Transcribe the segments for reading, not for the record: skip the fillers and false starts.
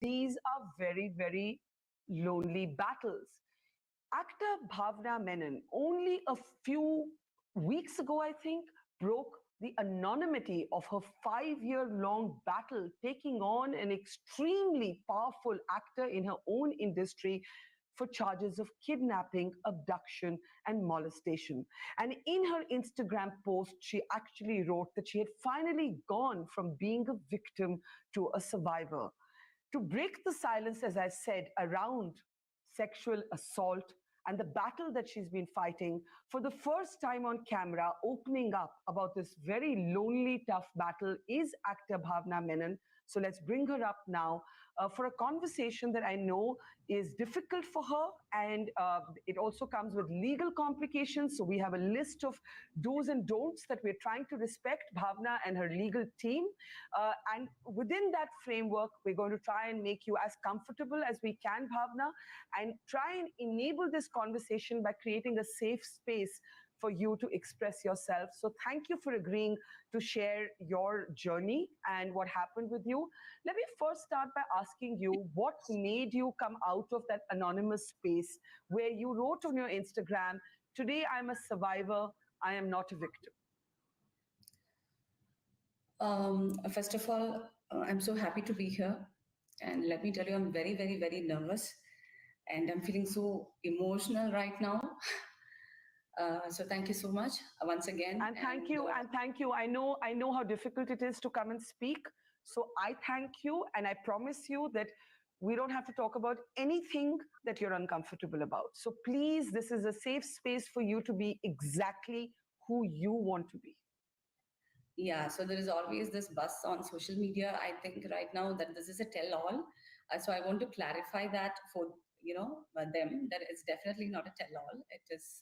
these are very, very lonely battles. Actor Bhavna Menon, only a few weeks ago, I think, broke the anonymity of her 5 year long battle, taking on an extremely powerful actor in her own industry for charges of kidnapping, abduction, and molestation. And in her Instagram post, she actually wrote that she had finally gone from being a victim to a survivor. To break the silence, as I said, around sexual assault and the battle that she's been fighting, for the first time on camera, opening up about this very lonely, tough battle is actor Bhavna Menon. So let's bring her up now for a conversation that I know is difficult for her, and it also comes with legal complications. So we have a list of do's and don'ts that we're trying to respect, Bhavna and her legal team. And within that framework, we're going to try and make you as comfortable as we can, Bhavna, and try and enable this conversation by creating a safe space for you to express yourself. So thank you for agreeing to share your journey and what happened with you. Let me first start by asking you what made you come out of that anonymous space where you wrote on your Instagram, "Today I'm a survivor, I am not a victim." First of all, I'm so happy to be here. And let me tell you, I'm very, very, very nervous. And I'm feeling so emotional right now. So thank you so much once again. And thank you. I know how difficult it is to come and speak. So I thank you, and I promise you that we don't have to talk about anything that you're uncomfortable about. So please, this is a safe space for you to be exactly who you want to be. Yeah, so there is always this buzz on social media. I think right now that this is a tell-all. So I want to clarify that for them that it's definitely not a tell-all. It is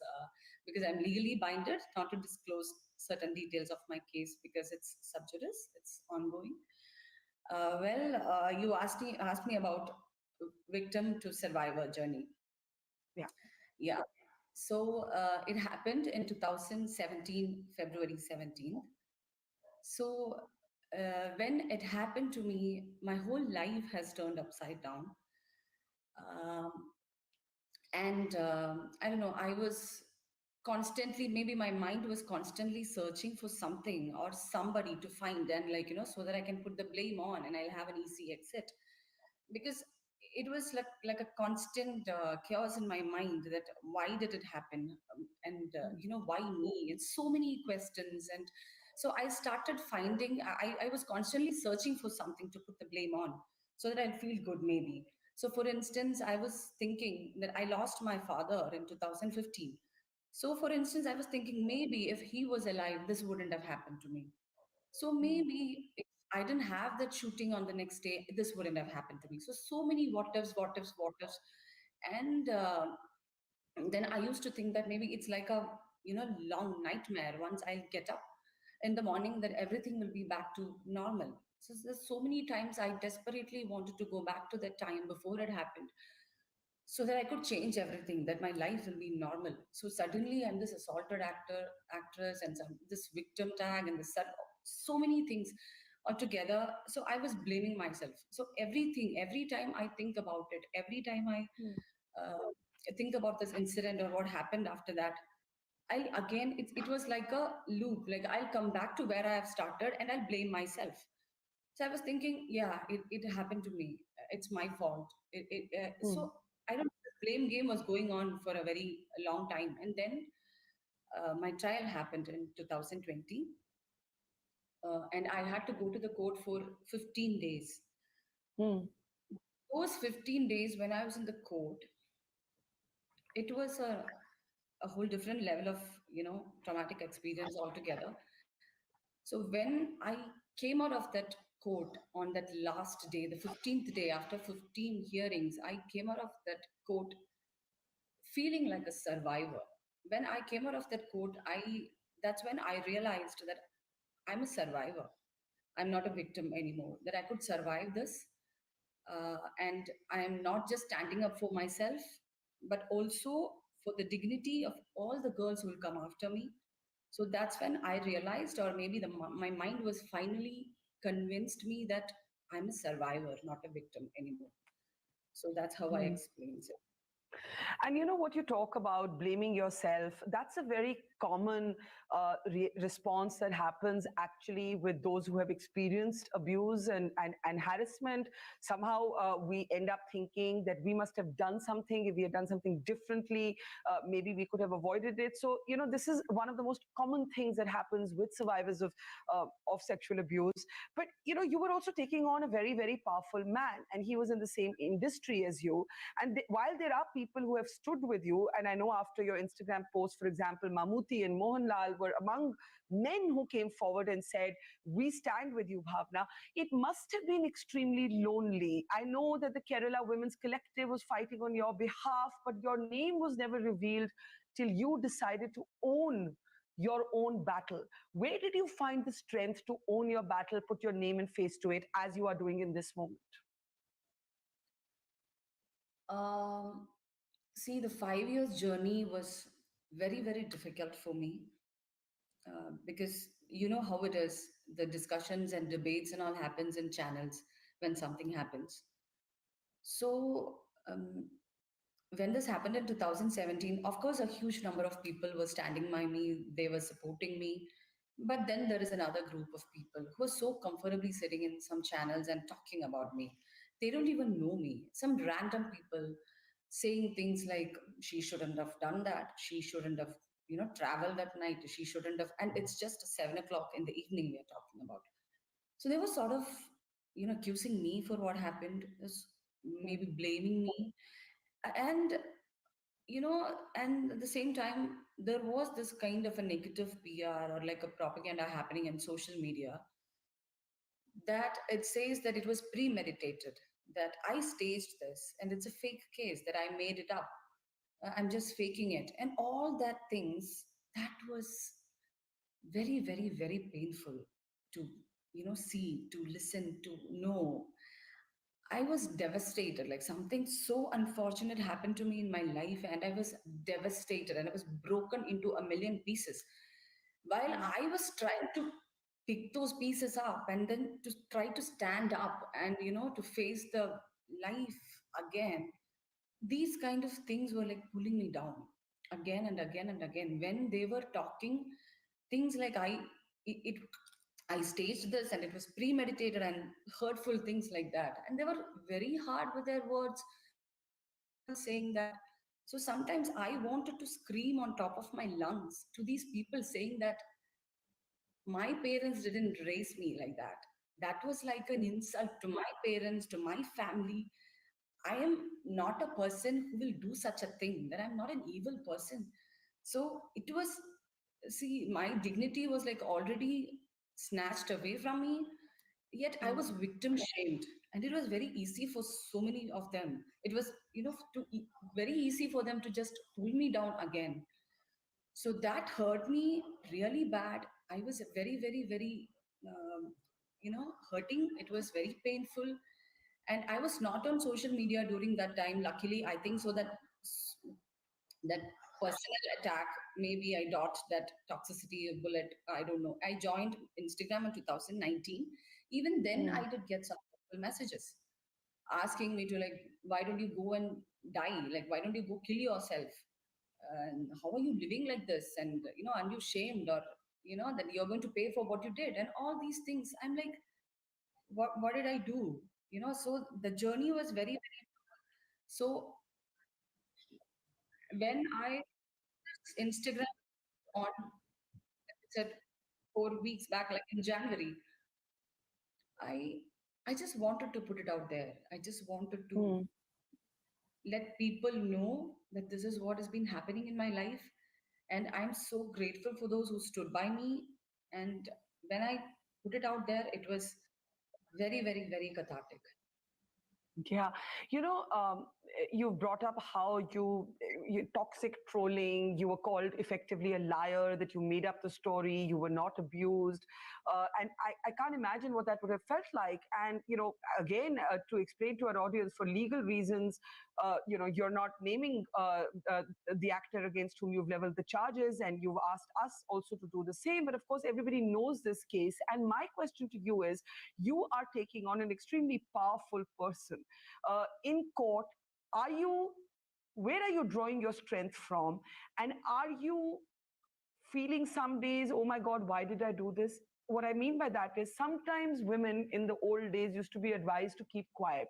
because I'm legally binded not to disclose certain details of my case because it's sub judice, it's ongoing. You asked me about victim to survivor journey. Yeah. Yeah. So it happened in 2017, February 17th. So when it happened to me, my whole life has turned upside down. Um, and I don't know, I was constantly, maybe my mind was constantly searching for something or somebody to find and so that I can put the blame on and I'll have an easy exit. Because it was like a constant chaos in my mind that why did it happen, why me, and so many questions. And so I started finding, I was constantly searching for something to put the blame on so that I'd feel good maybe. So for instance, I was thinking that I lost my father in 2015. So for instance, I was thinking maybe if he was alive, this wouldn't have happened to me. So maybe if I didn't have that shooting on the next day, this wouldn't have happened to me. So so many what ifs, what ifs, what ifs. And then I used to think that maybe it's like a long nightmare. Once I'll get up in the morning, that everything will be back to normal. So there's so many times I desperately wanted to go back to that time before it happened, so that I could change everything, that my life will be normal. So suddenly I'm this assaulted actress, and this victim tag, and so many things altogether. So I was blaming myself. So every time I think about it, every time I uh, think about this incident or what happened after that, it was like a loop. Like I'll come back to where I have started and I'll blame myself. So I was thinking, yeah, it happened to me. It's my fault. So I don't. The blame game was going on for a very long time, and then my trial happened in 2020, and I had to go to the court for 15 days. Mm. Those 15 days when I was in the court, it was a whole different level of traumatic experience altogether. So when I came out of that court on that last day, the 15th day after 15 hearings, I came out of that court feeling like a survivor. When I came out of that court, that's when I realized that I'm a survivor. I'm not a victim anymore, that I could survive this. And I am not just standing up for myself, but also for the dignity of all the girls who will come after me. So that's when I realized, or maybe my mind was finally convinced me that I'm a survivor, not a victim anymore. So that's how I explain it. And you know what you talk about, blaming yourself, that's a very common response that happens actually with those who have experienced abuse and harassment. Somehow we end up thinking that we must have done something. If we had done something differently, maybe we could have avoided it. So, you know, this is one of the most common things that happens with survivors of sexual abuse. But, you know, you were also taking on a very, very powerful man, and he was in the same industry as you. And while there are people who have stood with you, and I know after your Instagram post, for example, Mammootty and Mohanlal were among men who came forward and said, "We stand with you, Bhavna." It must have been extremely lonely. I know that the Kerala Women's Collective was fighting on your behalf, but your name was never revealed till you decided to own your own battle. Where did you find the strength to own your battle, put your name and face to it as you are doing in this moment? Um, See, the 5 years journey was very, very difficult for me because you know how it is. The discussions and debates and all happens in channels when something happens. So when this happened in 2017, of course, a huge number of people were standing by me. They were supporting me. But then there is another group of people who are so comfortably sitting in some channels and talking about me. They don't even know me. Some random people saying things like, she shouldn't have done that. She shouldn't have, traveled that night. She shouldn't have. And it's just 7 o'clock in the evening we are talking about. So they were sort of, accusing me for what happened, maybe blaming me. And and at the same time, there was this kind of a negative PR or like a propaganda happening in social media that it says that it was premeditated, that I staged this and it's a fake case, that I made it up. I'm just faking it. And all that things, that was very, very, very painful to, see, to listen, to know. I was devastated. Like something so unfortunate happened to me in my life, and I was devastated and I was broken into a million pieces. While I was trying to pick those pieces up and then to try to stand up and, to face the life again, these kind of things were like pulling me down again and again and again. When they were talking things like it I staged this and it was premeditated and hurtful things like that. And they were very hard with their words, very hurtful saying that. So sometimes I wanted to scream on top of my lungs to these people saying that my parents didn't raise me like that. That was like an insult to my parents, to my family. I am not a person who will do such a thing, that I'm not an evil person. So it was, see, my dignity was like already snatched away from me, yet I was victim shamed. And it was very easy for so many of them. It was, very easy for them to just pull me down again. So that hurt me really bad. I was very, very, very, hurting. It was very painful. And I was not on social media during that time. Luckily, I think so that that personal attack, maybe I dodged that toxicity bullet. I don't know. I joined Instagram in 2019. Even then, I did get some messages asking me to like, why don't you go and die? Like, why don't you go kill yourself? And how are you living like this? And aren't you shamed, or that you're going to pay for what you did? And all these things. I'm like, what did I do? So the journey was very, very. So when I Instagram on, I said 4 weeks back, like in January, I I just wanted to put it out there. I just wanted to Hmm. let people know that this is what has been happening in my life. And I'm so grateful for those who stood by me. And when I put it out there, it was very, very, very cathartic. Yeah, you know, you brought up how you toxic trolling. You were called effectively a liar, that you made up the story. You were not abused, and I can't imagine what that would have felt like. And again, to explain to our audience, for legal reasons, you're not naming the actor against whom you've leveled the charges, and you've asked us also to do the same. But of course, everybody knows this case. And my question to you is, you are taking on an extremely powerful person in court. Are you, where are you drawing your strength from? And are you feeling some days, oh my God, why did I do this? What I mean by that is, sometimes women in the old days used to be advised to keep quiet.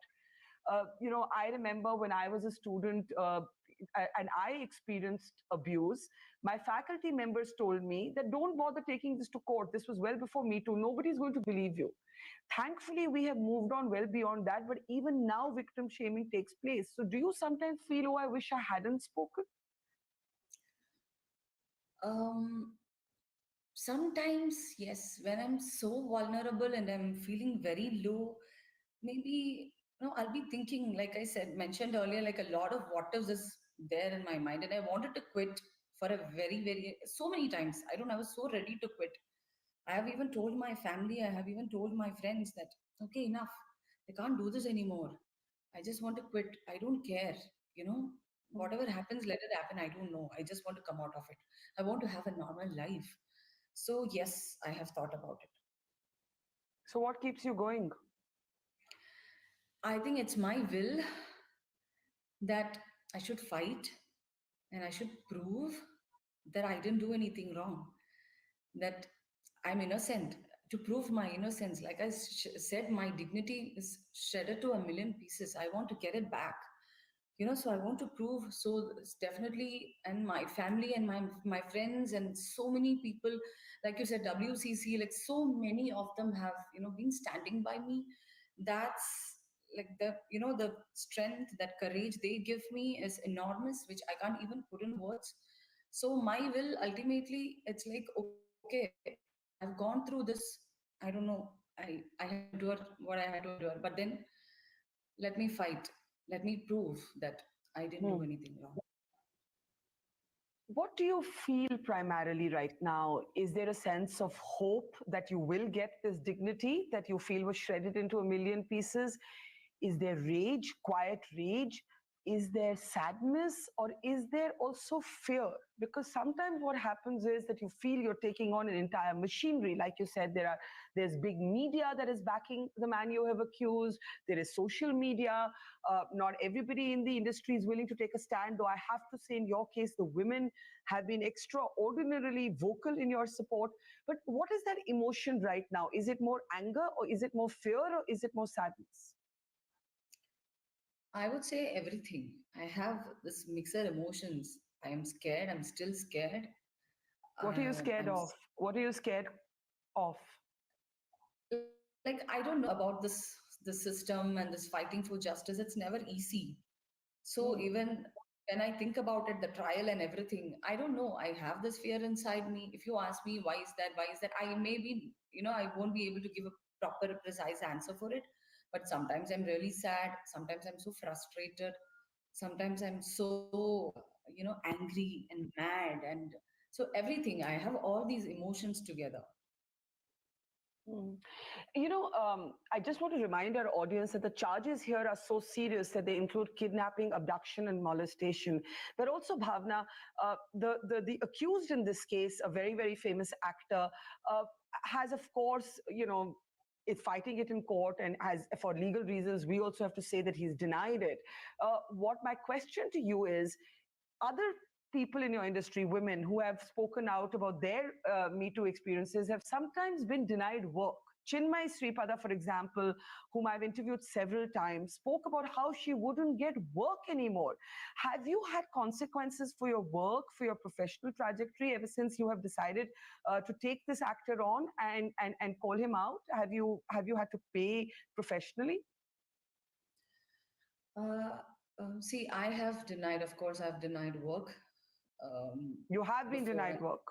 I remember when I was a student, and I experienced abuse, my faculty members told me that don't bother taking this to court. This was well before Me Too. Nobody's going to believe you. Thankfully, we have moved on well beyond that, but even now, victim shaming takes place. So, do you sometimes feel, oh, I wish I hadn't spoken? Um, Sometimes, yes, when I'm so vulnerable and I'm feeling very low, maybe I'll be thinking, like I said, mentioned earlier, like a lot of what ifs is there in my mind. And I wanted to quit for a very, so many times. I was so ready to quit. I have even told my family, I have even told my friends that, okay, enough. I can't do this anymore. I just want to quit. I don't care. You know, whatever happens, let it happen. I don't know. I just want to come out of it. I want to have a normal life. So, yes, I have thought about it. So, what keeps you going? I think it's my will that I should fight and I should prove that I didn't do anything wrong, that I'm innocent, to prove my innocence. Like I said, my dignity is shredded to a million pieces. I want to get it back. So I want to prove. So it's definitely, and my family and my friends and so many people, like you said, WCC, like so many of them have been standing by me. That's like the strength, that courage they give me is enormous, which I can't even put in words. So my will, ultimately, it's like, okay, I've gone through this. I don't know, I had to endure what I had to endure, but then let me fight. Let me prove that I didn't do Hmm. anything wrong. What do you feel primarily right now? Is there a sense of hope that you will get this dignity that you feel was shredded into a million pieces? Is there rage, quiet rage? Is there sadness, or is there also fear? Because sometimes what happens is that you feel you're taking on an entire machinery. Like you said, there's big media that is backing the man you have accused. There is social media. Not everybody in the industry is willing to take a stand, though I have to say, in your case, the women have been extraordinarily vocal in your support. But what is that emotion right now? Is it more anger, or is it more fear, or is it more sadness? I would say everything. I have this mixed emotions. I am scared. I'm still scared. What are you I'm scared of? What are you scared of? like, I don't know about this system and this fighting for justice. It's never easy. So Hmm. even when I think about it, the trial and everything, I don't know. I have this fear inside me. If you ask me why is that, why is that, I maybe, I won't be able to give a proper, precise answer for it. But sometimes I'm really sad. Sometimes I'm so frustrated. Sometimes I'm so, angry and mad. And so everything, I have all these emotions together. Hmm. I just want to remind our audience that the charges here are so serious that they include kidnapping, abduction, and molestation. But also, Bhavna, the accused in this case, a very, very famous actor, has, of course, is fighting it in court, and has, for legal reasons, we also have to say that he's denied it. What my question to you is, other people in your industry, women who have spoken out about their Me Too experiences, have sometimes been denied work. Chinmay Sripada, for example, whom I've interviewed several times, spoke about how she wouldn't get work anymore. Have you had consequences for your work, for your professional trajectory, ever since you have decided to take this actor on and call him out? Have you had to pay professionally? Uh, See, I have denied, of course, I've denied work You have been before. denied work.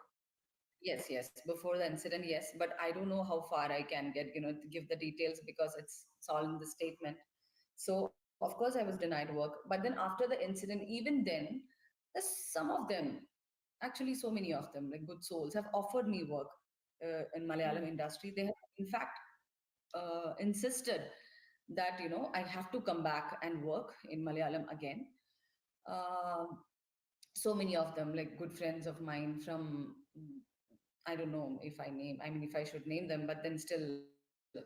Yes, yes, before the incident, yes, but I don't know how far I can get, to give the details because it's all in the statement. So So of course I was denied work. But then after the incident, even then, there's some of them, actually so many of them, like good souls, have offered me work in Malayalam industry. They have in fact insisted that I have to come back and work in Malayalam again. Um, so many of them, like good friends of mine from, I don't know if I name, I mean, if I should name them, but then still from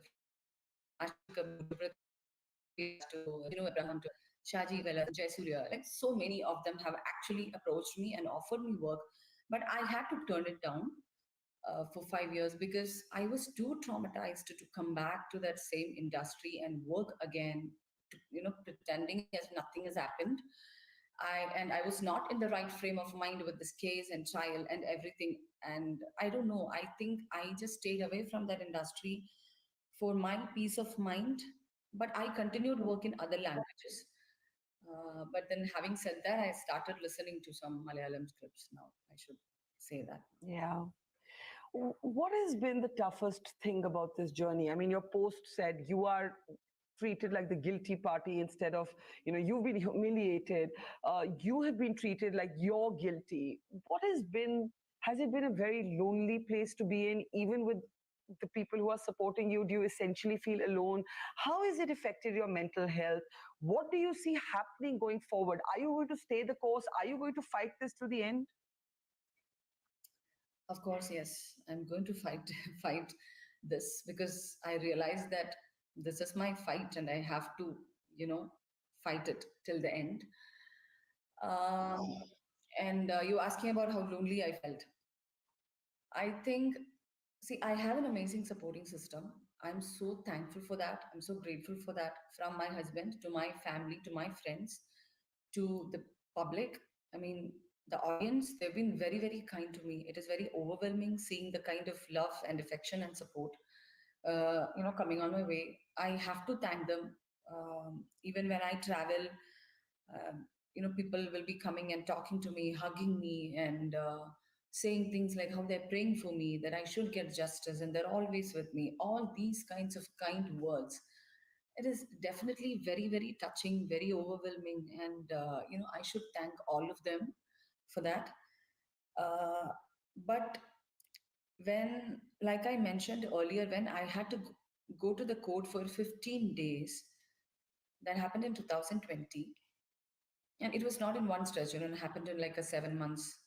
Ashik Kapoor to Prithviraj to Jinu Abraham to Shaji Velas, Jay Surya, like so many of them have actually approached me and offered me work, but I had to turn it down for 5 years because I was too traumatized to come back to that same industry and work again, pretending as nothing has happened. I was not in the right frame of mind with this case and trial and everything. And I don't know. I think I just stayed away from that industry for my peace of mind. But I continued work in other languages. But then, having said that, I started listening to some Malayalam scripts now. I should say that. Yeah. What has been the toughest thing about this journey? I mean, your post said you are treated like the guilty party instead of, you've been humiliated. You have been treated like you're guilty. Has it been a very lonely place to be in, even with the people who are supporting you? Do you essentially feel alone? How has it affected your mental health? What do you see happening going forward? Are you going to stay the course? Are you going to fight this to the end? Of course, yes. I'm going to fight fight this because I realize that this is my fight and I have to, you know, fight it till the end. Um, and you asking about how lonely I felt. I think, see, I have an amazing supporting system. I'm so thankful for that. I'm so grateful for that, from my husband to my family to my friends to the public. I mean, the audience, they've been very, very kind to me. It is very overwhelming seeing the kind of love and affection and support, coming on my way. I have to thank them. Even when I travel, people will be coming and talking to me, hugging me, and saying things like how they're praying for me, that I should get justice, and they're always with me. All these kinds of kind words. It is definitely very, very touching, very overwhelming, and I should thank all of them for that. Uh, but when, like I mentioned earlier, when I had to go to the court for 15 days, that happened in 2020, and it was not in one stretch, it happened in like a 7 months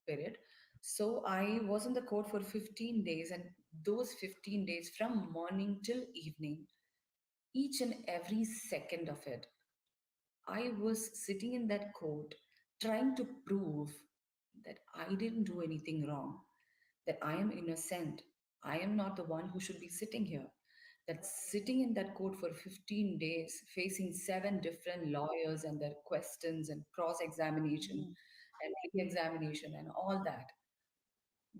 period. So I was in the court for 15 days, and those 15 days from morning till evening, each and every second of it, I was sitting in that court trying to prove that I didn't do anything wrong, that I am innocent. I am not the one who should be sitting here. That sitting in that court for 15 days, facing seven different lawyers and their questions and cross examination and re examination and all that,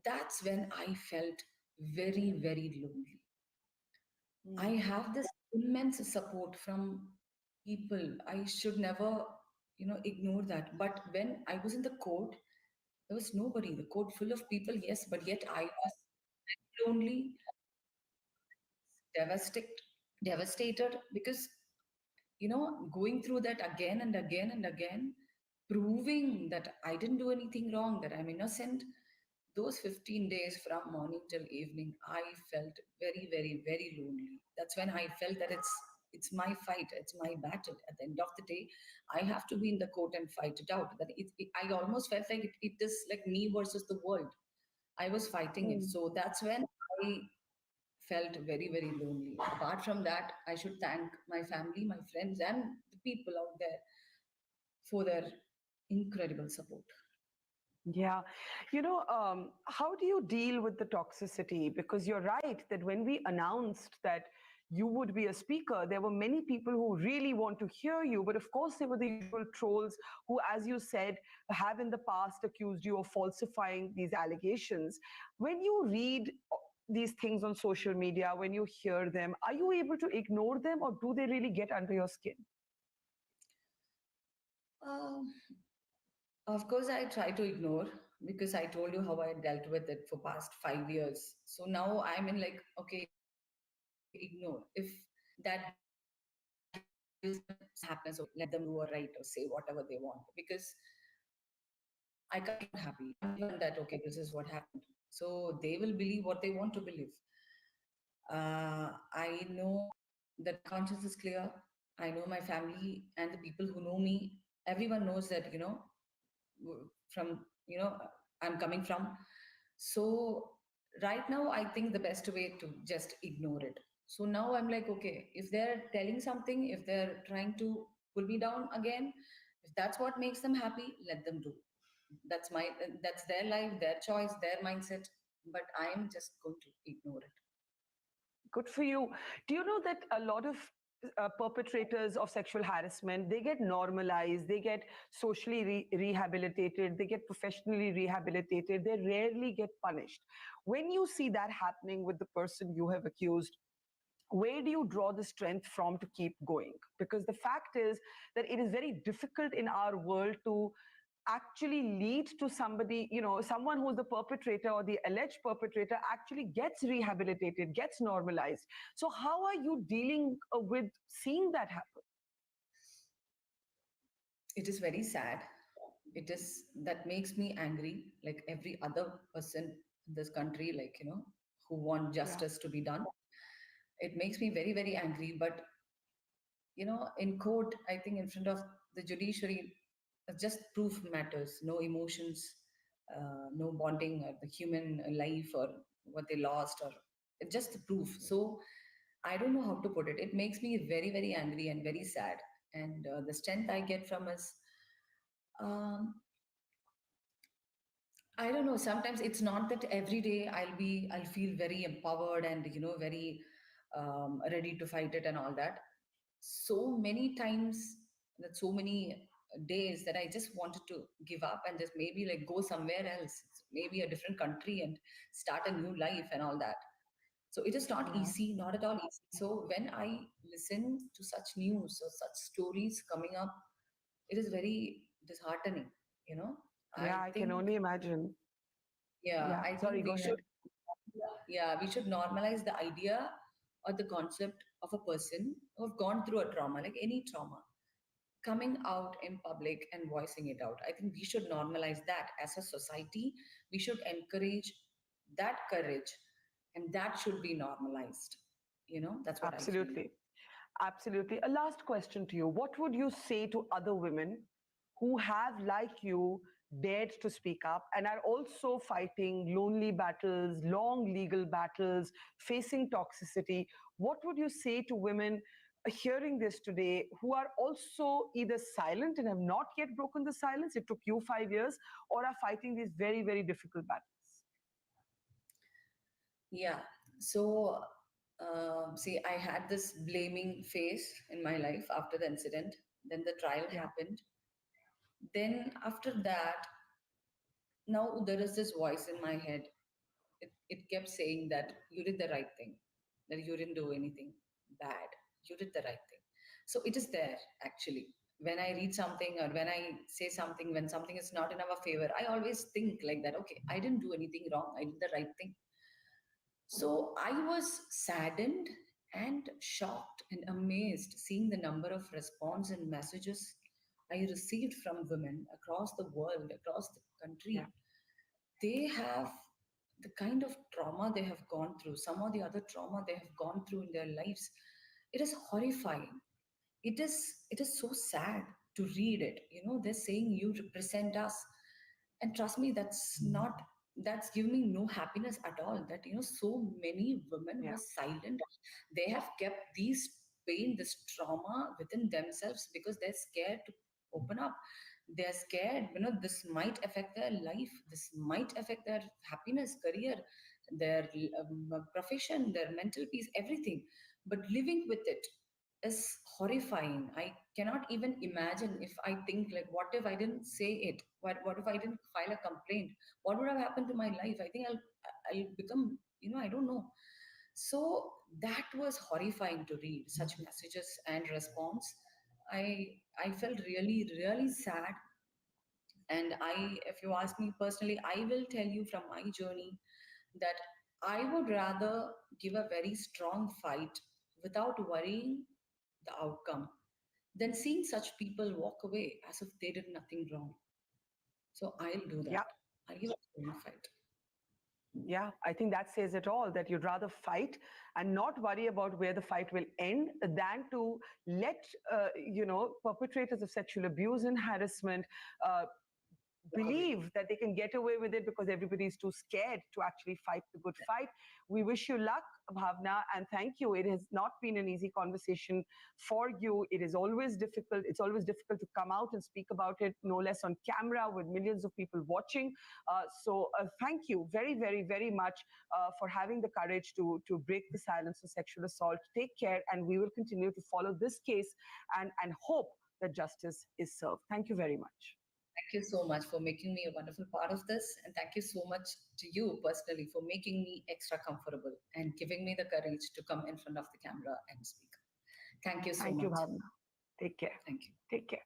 that's when I felt very, very lonely. I Mm. have this immense support from people. I should never, ignore that. But when I was in the court, there was nobody. The court full of people, yes, but yet I was lonely, devastated, devastated because going through that again and again and again, proving that I didn't do anything wrong, that I'm innocent. Those 15 days from morning till evening, I felt very, very, very lonely. That's when I felt that it's my fight, it's my battle. At the end of the day, I have to be in the court and fight it out. That I almost felt like it is like me versus the world. I was fighting it. Mm. So that's when I felt very, very lonely. Apart from that, I should thank my family, my friends, and the people out there for their incredible support. Yeah. How do you deal with the toxicity? Because you're right that when we announced that you would be a speaker, there were many people who really want to hear you. But of course, there were the usual trolls who, as you said, have in the past accused you of falsifying these allegations. When you read these things on social media, when you hear them, are you able to ignore them or do they really get under your skin? Um, of course, I try to ignore because I told you how I dealt with it for past 5 years. So now I'm in like, okay, ignore. If that hit me, happiness. Okay, let them do or write or say whatever they want, because I can't make them happy. I'm the one that, okay, this is what happened. So they will believe what they want to believe. I know that my conscience is clear. I know my family and the people who know me. Everyone knows that, from, I'm coming from. So right now, I think the best way to just ignore it. So now I'm like, okay, if they're telling something, if they're trying to pull me down again, if that's what makes them happy, let them do. That's their life, their choice, their mindset. But I'm just going to ignore it. Good for you. Do you know that a lot of perpetrators of sexual harassment, they get normalized, they get socially rehabilitated, they get professionally rehabilitated, they rarely get punished. When you see that happening with the person you have accused, where do you draw the strength from to keep going? Because the fact is that it is very difficult in our world to actually lead to somebody, someone who's the perpetrator or the alleged perpetrator actually gets rehabilitated, gets normalized. So how are you dealing with seeing that happen? It is very sad. It is that makes me angry, like every other person in this country, like, who want Yeah. justice to be done. It makes me very, very angry. But, in court, I think in front of the judiciary, just proof matters, no emotions, no bonding, the human life or what they lost, or just the proof. So I don't know how to put it. It makes me very, very angry and very sad. And the strength I get from is, um, I don't know. Sometimes it's not that every day I'll feel very empowered and, very ready to fight it and all that. So many times, that so many days that I just wanted to give up and just maybe like go somewhere else, maybe a different country and start a new life and all that. So it is not Yeah. easy, not at all easy. So when I listen to such news or such stories coming up, it is very disheartening, you know. Yeah, I I can think only imagine. yeah, Yeah, I sorry, think go we ahead. should, yeah, we should normalize the idea or the concept of a person who have gone through a trauma, like any trauma, coming out in public and voicing it out. I think we should normalize that as a society. We should encourage that courage, and that should be normalized. That's what I feel. Absolutely. Absolutely. A last question to you. What would you say to other women who have, like you, dared to speak up and are also fighting lonely battles, long legal battles, facing toxicity? What would you say to women hearing this today who are also either silent and have not yet broken the silence? It took you 5 years, or are fighting these very, very difficult battles? Yeah. So, see, I had this blaming phase in my life after the incident. Then the trial Yeah, happened. Then, after that, now there is this voice in my head. It kept saying that you did the right thing, that you didn't do anything bad. You did the right thing. So, it is there actually. When I read something or when I say something, when something is not in our favor, I always think like that, okay, I didn't do anything wrong. I did the right thing. So I was saddened and shocked and amazed seeing the number of response and messages I received from women across the world, across the yeah, country. They have the kind of trauma they have gone through, some or the other trauma they have gone through in their lives. It is horrifying. It is so sad to read it. They're saying you represent us, and trust me, that's giving me no happiness at all, that so many women yeah, were silent. They have kept these pain, this trauma within themselves because they're scared to open up. They're scared, this might affect their life, this might affect their happiness, career, their profession, their mental peace, everything. But living with it is horrifying. I cannot even imagine. If I think like, what if I didn't say it? What if I didn't file a complaint? What would have happened to my life? I think I'll become, I don't know. So that was horrifying to read such messages and response. I felt really, really sad. And if you ask me personally, I will tell you from my journey that I would rather give a very strong fight without worrying the outcome. then seeing such people walk away as if they did nothing wrong. So I'll do Yeah. that. I'll give it a fight. Yeah, I think that says it all, that you'd rather fight and not worry about where the fight will end than to let, perpetrators of sexual abuse and harassment uh, believe that they can get away with it because everybody is too scared to actually fight the good fight. We wish you luck, Bhavna, and thank you. It has not been an easy conversation for you. It is always difficult. It's always difficult to come out and speak about it, no less on camera with millions of people watching. So thank you very, very, very much for having the courage to break the silence of sexual assault. Take care, and we will continue to follow this case and hope that justice is served. Thank you very much. Thank you so much for making me a wonderful part of this. And thank you so much to you personally for making me extra comfortable and giving me the courage to come in front of the camera and speak. Thank you so Thank you, much. Bhavna. Take care. Thank you. Take care.